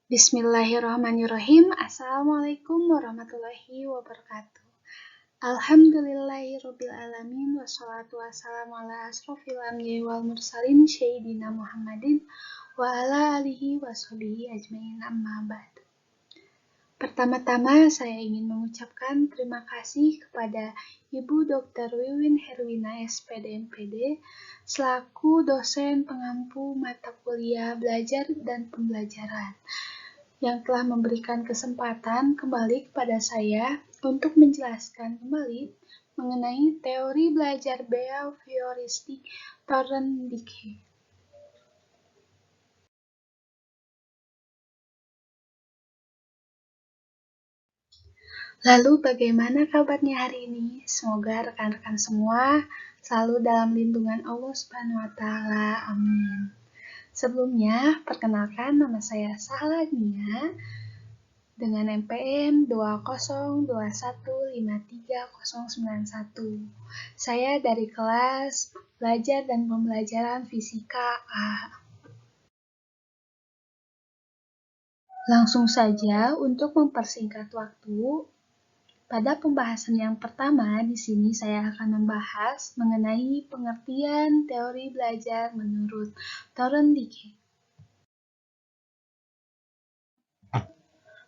Bismillahirrahmanirrahim. Assalamualaikum warahmatullahi wabarakatuh. Alhamdulillahirabbil alamin wassalatu wassalamu ala asrofil anbiya'i wal mursalin sayyidina Muhammadin wa ala alihi washabihi ajmain amma ba'd. Pertama-tama saya ingin mengucapkan terima kasih kepada Ibu Dr. Wiwin Herwina SPD MPD selaku dosen pengampu mata kuliah belajar dan pembelajaran yang telah memberikan kesempatan kembali kepada saya untuk menjelaskan kembali mengenai teori belajar behavioristik Thorndike. Lalu bagaimana kabarnya hari ini? Semoga rekan-rekan semua selalu dalam lindungan Allah Subhanahu wa taala. Amin. Sebelumnya, perkenalkan nama saya Sahlania dengan NPM 202153091. Saya dari kelas Belajar dan Pembelajaran Fisika A. Langsung saja untuk mempersingkat waktu, pada pembahasan yang pertama di sini saya akan membahas mengenai pengertian teori belajar menurut Thorndike.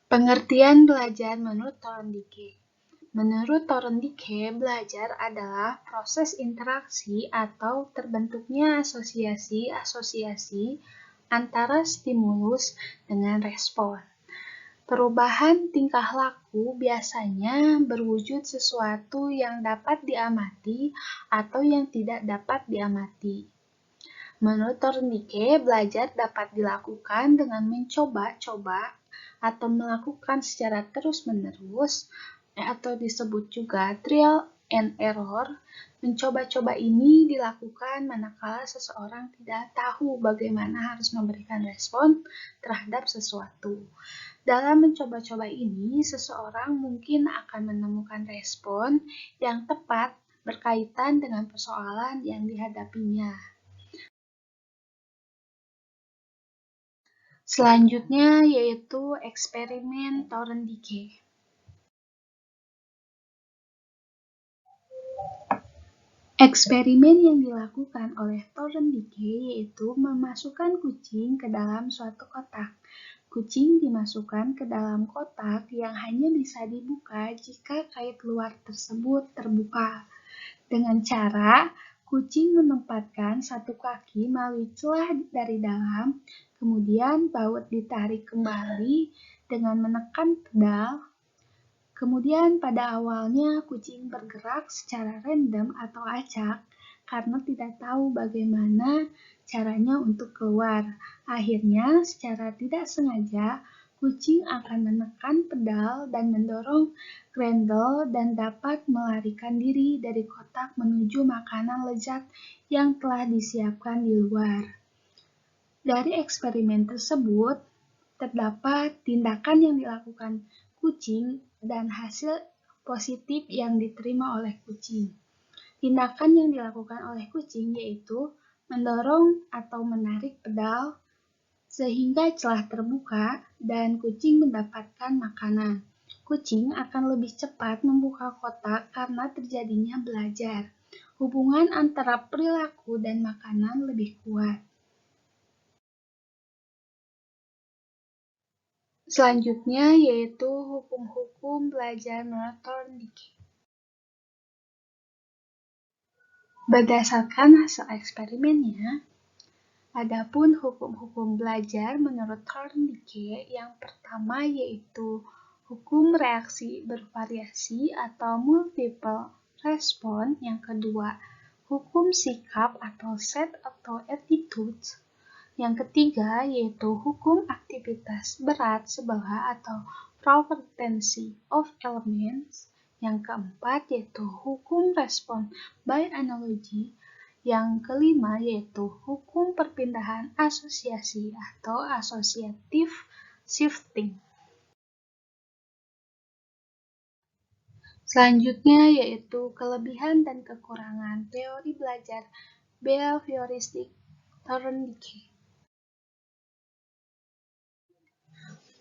Pengertian belajar menurut Thorndike. Menurut Thorndike, belajar adalah proses interaksi atau terbentuknya asosiasi-asosiasi antara stimulus dengan respon. Perubahan tingkah laku biasanya berwujud sesuatu yang dapat diamati atau yang tidak dapat diamati. Menurut Thorndike, belajar dapat dilakukan dengan mencoba-coba atau melakukan secara terus-menerus, atau disebut juga trial and error. Mencoba-coba ini dilakukan manakala seseorang tidak tahu bagaimana harus memberikan respon terhadap sesuatu. Dalam mencoba-coba ini, seseorang mungkin akan menemukan respon yang tepat berkaitan dengan persoalan yang dihadapinya. Selanjutnya yaitu eksperimen Thorndike. Eksperimen yang dilakukan oleh Thorndike yaitu memasukkan kucing ke dalam suatu kotak. Kucing dimasukkan ke dalam kotak yang hanya bisa dibuka jika kait luar tersebut terbuka. Dengan cara kucing menempatkan satu kaki melalui celah dari dalam, kemudian baut ditarik kembali dengan menekan pedal. Kemudian pada awalnya kucing bergerak secara random atau acak karena tidak tahu bagaimana caranya untuk keluar. Akhirnya secara tidak sengaja kucing akan menekan pedal dan mendorong grendel dan dapat melarikan diri dari kotak menuju makanan lezat yang telah disiapkan di luar. Dari eksperimen tersebut, terdapat tindakan yang dilakukan kucing dan hasil positif yang diterima oleh kucing. Tindakan yang dilakukan oleh kucing yaitu mendorong atau menarik pedal sehingga celah terbuka dan kucing mendapatkan makanan. Kucing akan lebih cepat membuka kotak karena terjadinya belajar. Hubungan antara perilaku dan makanan lebih kuat. Selanjutnya yaitu hukum-hukum belajar menurut Thorndike. Berdasarkan hasil eksperimennya, adapun hukum-hukum belajar menurut Thorndike yang pertama yaitu hukum reaksi bervariasi atau multiple response, yang kedua hukum sikap atau set atau attitudes, yang ketiga yaitu hukum aktivitas berat sebelah atau propertency of elements, yang keempat yaitu hukum respon by analogy, yang kelima yaitu hukum perpindahan asosiasi atau associative shifting. Selanjutnya yaitu kelebihan dan kekurangan teori belajar behavioristik Thorndike.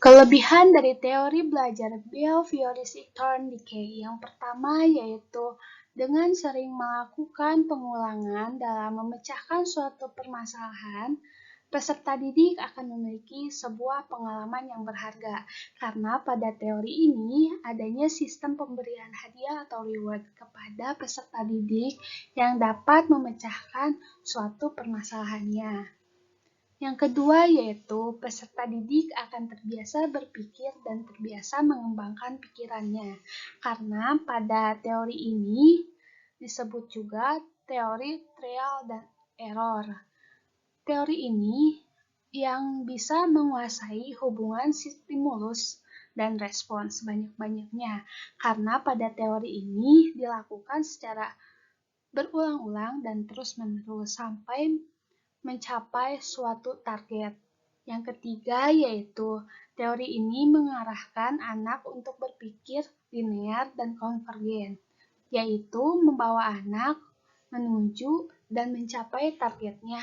Kelebihan dari teori belajar behavioristic turn decay yang pertama yaitu dengan sering melakukan pengulangan dalam memecahkan suatu permasalahan, peserta didik akan memiliki sebuah pengalaman yang berharga karena pada teori ini adanya sistem pemberian hadiah atau reward kepada peserta didik yang dapat memecahkan suatu permasalahannya. Yang kedua yaitu peserta didik akan terbiasa berpikir dan terbiasa mengembangkan pikirannya. Karena pada teori ini disebut juga teori trial dan error. Teori ini yang bisa menguasai hubungan stimulus dan respons sebanyak-banyaknya. Karena pada teori ini dilakukan secara berulang-ulang dan terus-menerus sampai mencapai suatu target. Yang ketiga yaitu teori ini mengarahkan anak untuk berpikir linear dan konvergen, yaitu membawa anak menuju dan mencapai targetnya.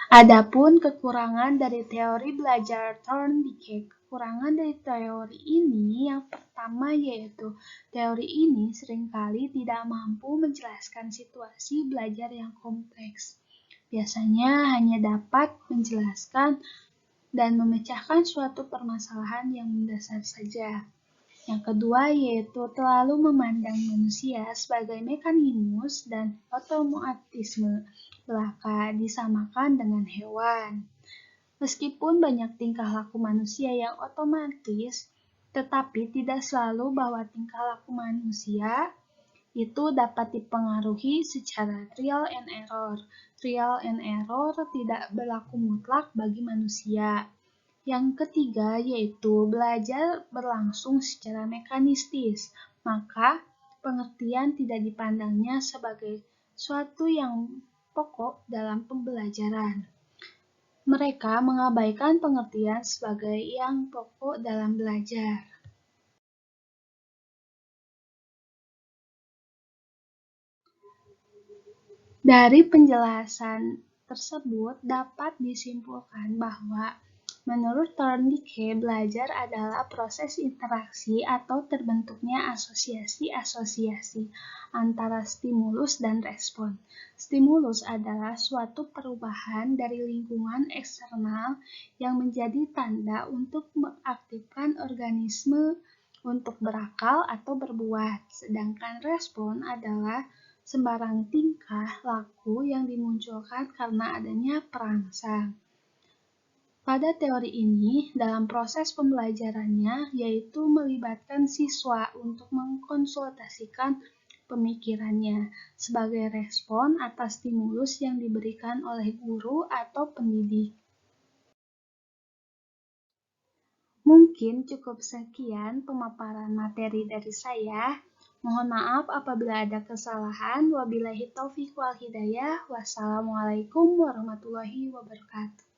Adapun kekurangan dari teori belajar turn decay. Kekurangan dari teori ini yang pertama yaitu teori ini seringkali tidak mampu menjelaskan situasi belajar yang kompleks. Biasanya hanya dapat menjelaskan dan memecahkan suatu permasalahan yang mendasar saja. Yang kedua yaitu terlalu memandang manusia sebagai mekanisme dan otomatisme belaka disamakan dengan hewan. Meskipun banyak tingkah laku manusia yang otomatis, tetapi tidak selalu bahwa tingkah laku manusia itu dapat dipengaruhi secara trial and error. Trial and error tidak berlaku mutlak bagi manusia. Yang ketiga yaitu belajar berlangsung secara mekanistis, maka pengertian tidak dipandangnya sebagai suatu yang pokok dalam pembelajaran. Mereka mengabaikan pengertian sebagai yang pokok dalam belajar. Dari penjelasan tersebut dapat disimpulkan bahwa menurut turn decay, belajar adalah proses interaksi atau terbentuknya asosiasi-asosiasi antara stimulus dan respon. Stimulus adalah suatu perubahan dari lingkungan eksternal yang menjadi tanda untuk mengaktifkan organisme untuk berakal atau berbuat, sedangkan respon adalah sembarang tingkah laku yang dimunculkan karena adanya perangsang. Pada teori ini, dalam proses pembelajarannya, yaitu melibatkan siswa untuk mengkonsultasikan pemikirannya sebagai respon atas stimulus yang diberikan oleh guru atau pendidik. Mungkin cukup sekian pemaparan materi dari saya. Mohon maaf apabila ada kesalahan. Wabillahi taufiq wal hidayah. Wassalamualaikum warahmatullahi wabarakatuh.